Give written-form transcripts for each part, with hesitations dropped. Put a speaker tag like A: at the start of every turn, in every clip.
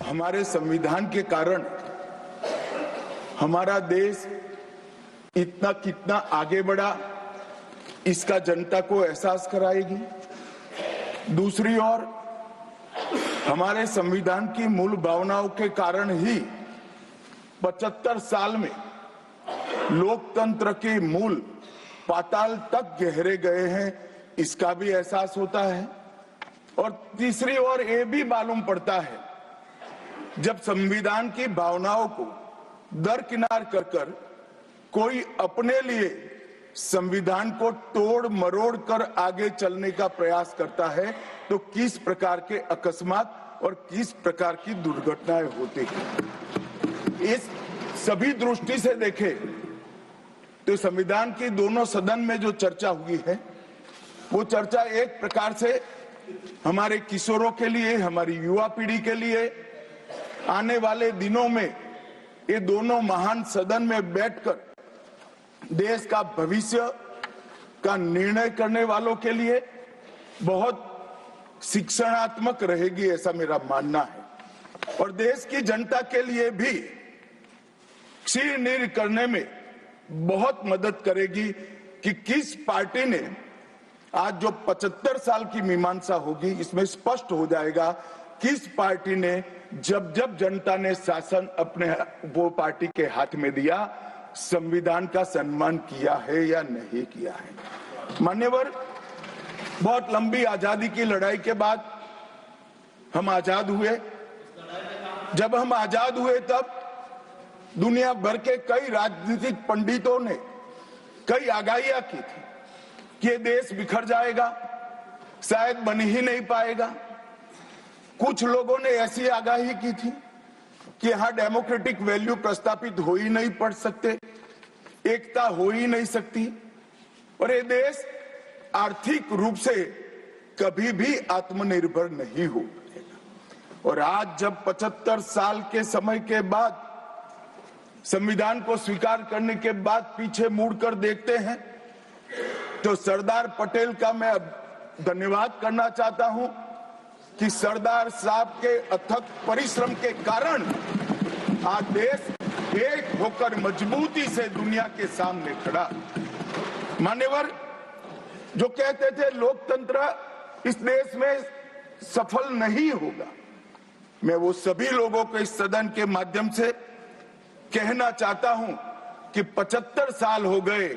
A: हमारे संविधान के कारण हमारा देश इतना कितना आगे बढ़ा, इसका जनता को एहसास कराएगी। दूसरी ओर हमारे संविधान की मूल भावनाओं के कारण ही 75 साल में लोकतंत्र के मूल पाताल तक गहरे गए हैं, इसका भी एहसास होता है। और तीसरी ओर ये भी मालूम पड़ता है, जब संविधान की भावनाओं को दरकिनार कर कोई अपने लिए संविधान को तोड़ मरोड़ कर आगे चलने का प्रयास करता है, तो किस प्रकार के अकस्मात और किस प्रकार की दुर्घटनाएं होती हैं। इस सभी दृष्टि से देखें तो संविधान की दोनों सदन में जो चर्चा हुई है, वो चर्चा एक प्रकार से हमारे किशोरों के लिए, हमारी युवा पीढ़ी के लिए आने वाले दिनों में ये दोनों महान सदन में बैठकर देश का भविष्य का निर्णय करने वालों के लिए बहुत शिक्षणात्मक रहेगी, ऐसा मेरा मानना है। और देश की जनता के लिए भी क्षीर नीर करने में बहुत मदद करेगी कि किस पार्टी ने आज जो 75 साल की मीमांसा होगी, इसमें स्पष्ट हो जाएगा किस पार्टी ने जब जब जनता ने शासन अपने वो पार्टी के हाथ में दिया, संविधान का सम्मान किया है या नहीं किया है। मान्यवर, बहुत लंबी आजादी की लड़ाई के बाद हम आजाद हुए। जब हम आजाद हुए तब दुनिया भर के कई राजनीतिक पंडितों ने कई आगाहियां की थी कि ये देश बिखर जाएगा, शायद बन ही नहीं पाएगा। कुछ लोगों ने ऐसी आगाही की थी कि यहां डेमोक्रेटिक वैल्यू प्रस्तापित हो ही नहीं पड़ सकते, एकता हो ही नहीं सकती, और ये देश आर्थिक रूप से कभी भी आत्मनिर्भर नहीं हो पाएगा। और आज जब 75 साल के समय के बाद संविधान को स्वीकार करने के बाद पीछे मुड़कर देखते हैं, तो सरदार पटेल का मैं धन्यवाद करना चाहता हूं कि सरदार साहब के अथक परिश्रम के कारण आज देश एक होकर मजबूती से दुनिया के सामने खड़ा। मान्यवर, जो कहते थे लोकतंत्र इस देश में सफल नहीं होगा, मैं वो सभी लोगों को इस सदन के माध्यम से कहना चाहता हूं कि 75 साल हो गए,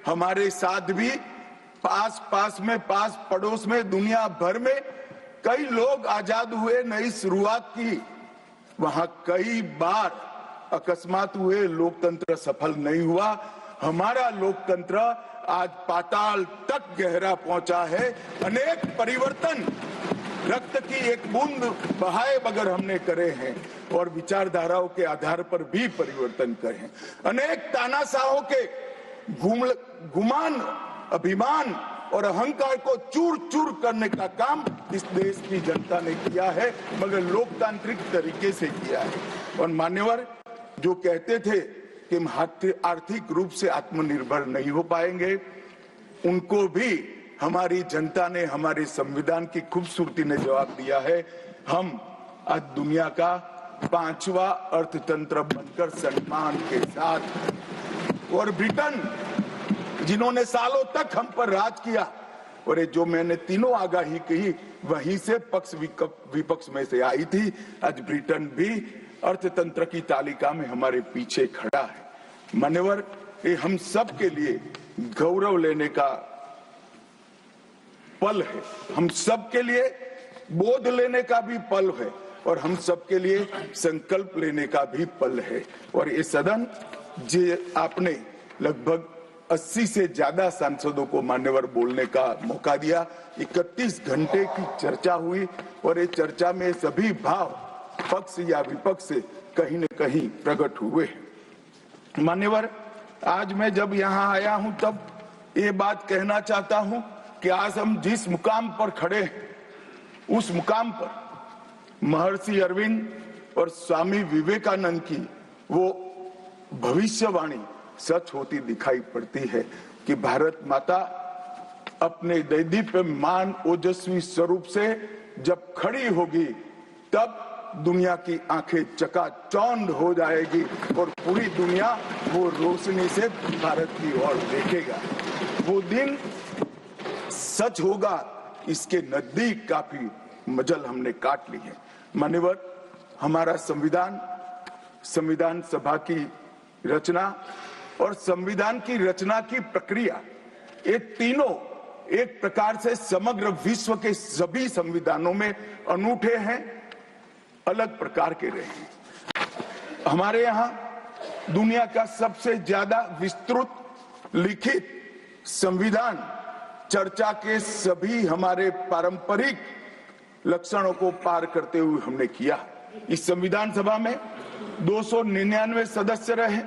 A: हमारे साथ भी पास पड़ोस में दुनिया भर में कई लोग आजाद हुए, नई शुरुआत की, वहां कई बार अकस्मात हुए, लोकतंत्र सफल नहीं हुआ। हमारा लोकतंत्र आज पाताल तक गहरा पहुंचा है। अनेक परिवर्तन रक्त की एक बूंद बहाए बगैर हमने करे हैं और विचारधाराओं के आधार पर भी परिवर्तन करे हैं। अनेक तानाशाहों के गुमान, अभिमान और अहंकार को चूर चूर करने का काम इस देश की जनता ने किया है, मगर लोकतांत्रिक तरीके से किया है। और मान्यवर, जो कहते थे कि हम आर्थिक रूप से आत्मनिर्भर नहीं हो पाएंगे, उनको भी हमारी जनता ने, हमारे संविधान की खूबसूरती ने जवाब दिया है। हम आज दुनिया का 5वां अर्थतंत्र बनकर सम्मान के साथ, और ब्रिटेन जिन्होंने सालों तक हम पर राज किया, और ये जो मैंने तीनों आगाही कही वहीं से पक्ष विपक्ष में से आई थी, आज ब्रिटेन भी अर्थतंत्र की तालिका में हमारे पीछे खड़ा है। मान्यवर, ये हम सब के लिए गौरव लेने का पल है, हम सब के लिए बोध लेने का भी पल है, और हम सब के लिए संकल्प लेने का भी पल है। और ये सदन जे आपने लगभग 80 से ज्यादा सांसदों को मान्यवर बोलने का मौका दिया, 31 घंटे की चर्चा हुई, और ये चर्चा में सभी भाव पक्ष या विपक्ष से कहीं न कहीं प्रकट हुए। मान्यवर, आज मैं जब यहाँ आया हूं तब ये बात कहना चाहता हूं कि आज हम जिस मुकाम पर खड़े हैं, उस मुकाम पर महर्षि अरविंद और स्वामी विवेकानंद की वो भविष्यवाणी सच होती दिखाई पड़ती है कि भारत माता अपने दैदीप्यमान ओजस्वी स्वरूप से जब खड़ी होगी, तब दुनिया की आंखें चकाचौंध हो जाएगी और पूरी दुनिया वो रोशनी से भारत की ओर देखेगा। वो दिन सच होगा, इसके नजदीक काफी मजल हमने काट ली है। मान्यवर, हमारा संविधान सभा की रचना और संविधान की रचना की प्रक्रिया, ये तीनों एक प्रकार से समग्र विश्व के सभी संविधानों में अनूठे हैं, अलग प्रकार के रहे हैं। हमारे यहाँ दुनिया का सबसे ज्यादा विस्तृत लिखित संविधान चर्चा के सभी हमारे पारंपरिक लक्षणों को पार करते हुए हमने किया। इस संविधान सभा में 299 सदस्य रहे,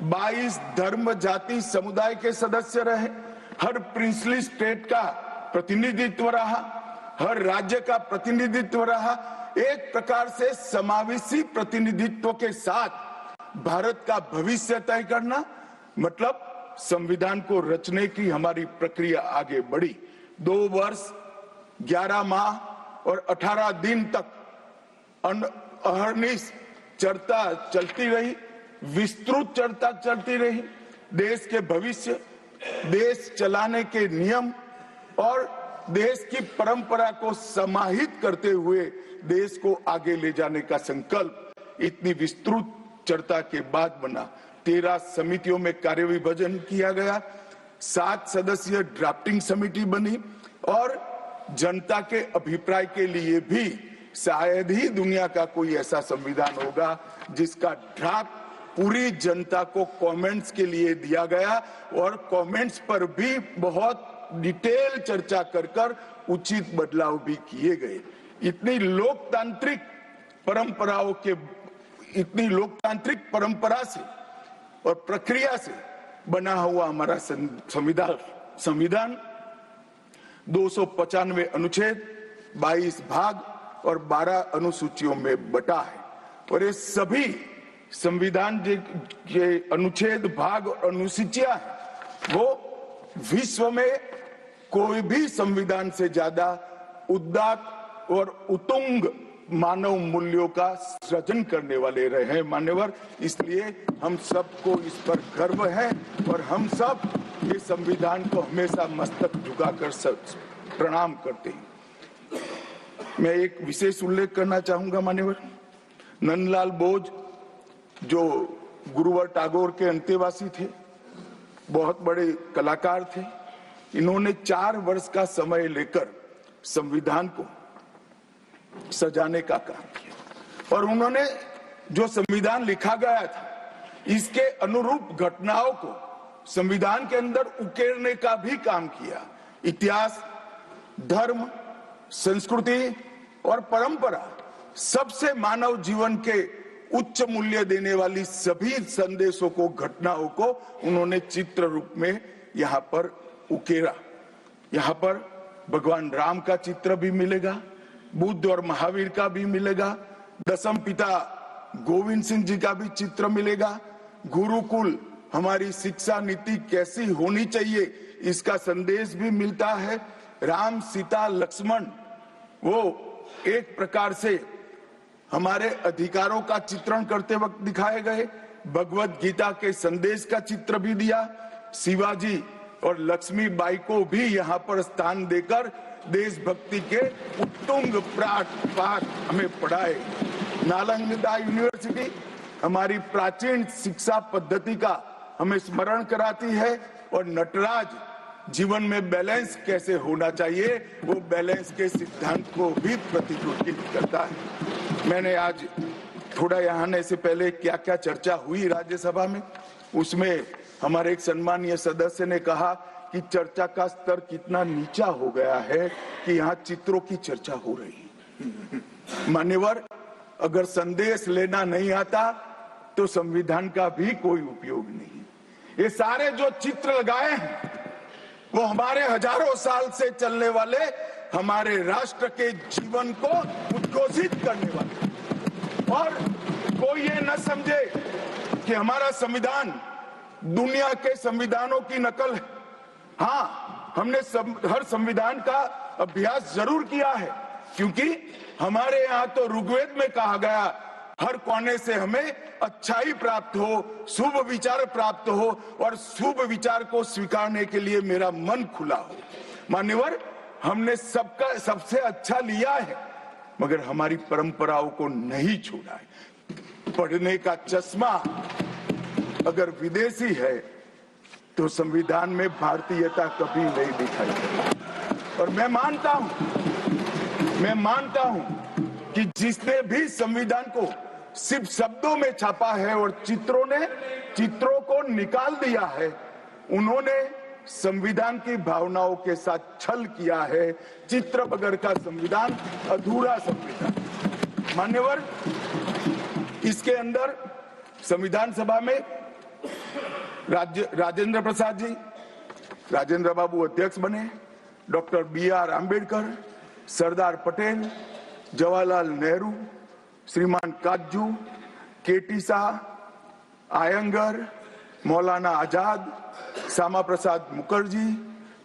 A: 22 धर्म जाति समुदाय के सदस्य रहे, हर प्रिंसली स्टेट का प्रतिनिधित्व रहा, हर राज्य का प्रतिनिधित्व रहा। एक प्रकार से समावेशी प्रतिनिधित्व के साथ भारत का भविष्य तय करना, मतलब संविधान को रचने की हमारी प्रक्रिया आगे बढ़ी। 2 वर्ष 11 माह और 18 दिन तक अहर्निश चर्चा चलती रही, विस्तृत चर्चा चलती रही। देश के भविष्य, देश चलाने के नियम और देश की परंपरा को समाहित करते हुए देश को आगे ले जाने का संकल्प इतनी विस्तृत चर्चा के बाद बना। 13 समितियों में कार्य विभाजन किया गया, 7 सदस्यीय ड्राफ्टिंग समिति बनी और जनता के अभिप्राय के लिए भी शायद ही दुनिया का कोई ऐसा संविधान होगा जिसका ड्राफ्ट पूरी जनता को कमेंट्स के लिए दिया गया और कमेंट्स पर भी बहुत डिटेल चर्चा कर उचित बदलाव भी किए गए। इतनी लोकतांत्रिक परंपरा से और प्रक्रिया से बना हुआ हमारा संविधान 295 अनुच्छेद, 22 भाग और 12 अनुसूचियों में बटा है और ये सभी संविधान के अनुच्छेद, भाग और अनुसूचियां वो विश्व में कोई भी संविधान से ज्यादा उदात्त और उत्तुंग मानव मूल्यों का सृजन करने वाले रहे हैं। मान्यवर, इसलिए हम सबको इस पर गर्व है और हम सब ये संविधान को हमेशा मस्तक झुकाकर प्रणाम करते हैं। मैं एक विशेष उल्लेख करना चाहूंगा मान्यवर, नंदलाल बोस जो गुरुवर टैगोर के अंतेवासी थे, बहुत बड़े कलाकार थे, इन्होंने 4 वर्ष का समय लेकर संविधान को सजाने का काम किया और उन्होंने जो संविधान लिखा गया था इसके अनुरूप घटनाओं को संविधान के अंदर उकेरने का भी काम किया। इतिहास, धर्म, संस्कृति और परंपरा, सबसे मानव जीवन के उच्च मूल्य देने वाली सभी संदेशों को, घटनाओं को उन्होंने चित्र रूप में यहाँ पर उकेरा। यहाँ पर भगवान राम का चित्र भी मिलेगा, बुद्ध और महावीर का भी मिलेगा, दशम पिता गोविंद सिंह जी का भी चित्र मिलेगा, गुरुकुल हमारी शिक्षा नीति कैसी होनी चाहिए इसका संदेश भी मिलता है, राम सीता लक्ष्मण वो एक प्रकार से हमारे अधिकारों का चित्रण करते वक्त दिखाए गए, भगवत गीता के संदेश का चित्र भी दिया, शिवाजी और लक्ष्मीबाई को भी यहाँ पर स्थान देकर देशभक्ति के उत्तुंग पाठ हमें पढ़ाए। नालंदा यूनिवर्सिटी हमारी प्राचीन शिक्षा पद्धति का हमें स्मरण कराती है और नटराज जीवन में बैलेंस कैसे होना चाहिए वो बैलेंस के सिद्धांत को भी प्रतिबिंबित करता है। मैंने आज थोड़ा यहाँ आने से पहले क्या क्या चर्चा हुई राज्यसभा में, उसमें हमारे एक सम्मानीय सदस्य ने कहा कि चर्चा का स्तर कितना नीचा हो गया है कि यहाँ चित्रों की चर्चा हो रही है। मान्यवर, अगर संदेश लेना नहीं आता तो संविधान का भी कोई उपयोग नहीं। ये सारे जो चित्र लगाए हैं वो हमारे हजारों साल से चलने वाले हमारे राष्ट्र के जीवन को उद्घोषित करने वाले, और कोई ये न समझे कि हमारा संविधान दुनिया के संविधानों की नकल है। हाँ, हमने हर संविधान का अभ्यास जरूर किया है क्योंकि हमारे यहाँ तो ऋग्वेद में कहा गया, हर कोने से हमें अच्छाई प्राप्त हो, शुभ विचार प्राप्त हो और शुभ विचार को स्वीकारने के लिए मेरा मन खुला हो। मान्यवर, हमने सबसे अच्छा लिया है, मगर हमारी परंपराओं को नहीं छोड़ा है। पढ़ने का चश्मा अगर विदेशी है तो संविधान में भारतीयता कभी नहीं दिखाई देती। और मैं मानता हूं कि जिसने भी संविधान को सिर्फ शब्दों में छापा है और चित्रों को निकाल दिया है, उन्होंने संविधान की भावनाओं के साथ छल किया है। चित्र बगैर का संविधान अधूरा संविधान। मान्यवर, इसके अंदर संविधान सभा में राजेंद्र प्रसाद जी, राजेंद्र बाबू अध्यक्ष बने, डॉक्टर BR आंबेडकर, सरदार पटेल, जवाहरलाल नेहरू, श्रीमान काजू, KT Shah, Iyengar, Maulana Azad, Shyama Prasad Mukherjee,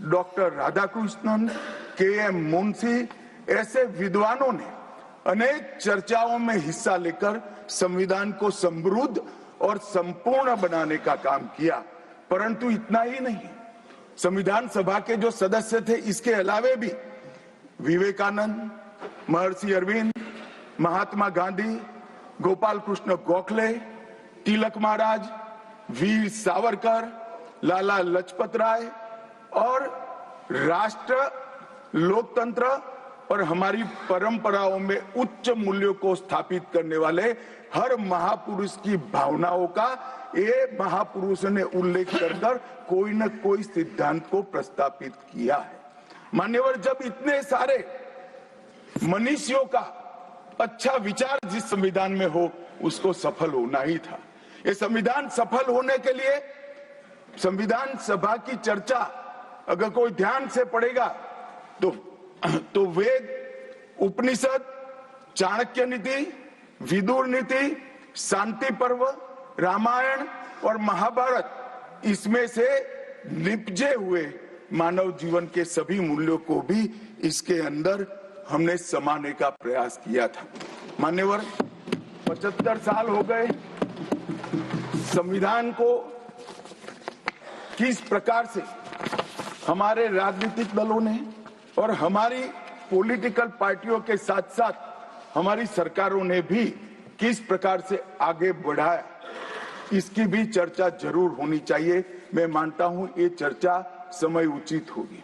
A: doctor Radhakrishnan, KM Munshi, ऐसे विद्वानों ने अनेक चर्चाओं में हिस्सा लेकर संविधान को समृद्ध और संपूर्ण बनाने का काम किया। परंतु इतना ही नहीं, संविधान सभा के जो सदस्य थे, इसके अलावे भी विवेकानंद, महर्षि अरविंद, महात्मा गांधी, गोपाल कृष्ण गोखले, तिलक महाराज, वीर सावरकर, लाला लजपत राय और राष्ट्र, लोकतंत्र और हमारी परंपराओं में उच्च मूल्यों को स्थापित करने वाले हर महापुरुष की भावनाओं का ये महापुरुष ने उल्लेख कर कोई न कोई सिद्धांत को प्रस्तावित किया है। मान्यवर, जब इतने सारे मनीषियों का अच्छा विचार जिस संविधान में हो, उसको सफल होना ही था। ये संविधान सफल होने के लिए संविधान सभा की चर्चा अगर कोई ध्यान से पढ़ेगा तो वेद, उपनिषद, चाणक्य नीति, विदुर नीति, शांति पर्व, रामायण और महाभारत, इसमें से निपजे हुए मानव जीवन के सभी मूल्यों को भी इसके अंदर हमने समाने का प्रयास किया था। मान्यवर, 75 साल हो गए संविधान को किस प्रकार से हमारे राजनीतिक दलों ने और हमारी पॉलिटिकल पार्टियों के साथ साथ हमारी सरकारों ने भी किस प्रकार से आगे बढ़ाया, इसकी भी चर्चा जरूर होनी चाहिए। मैं मानता हूं ये चर्चा समय उचित होगी।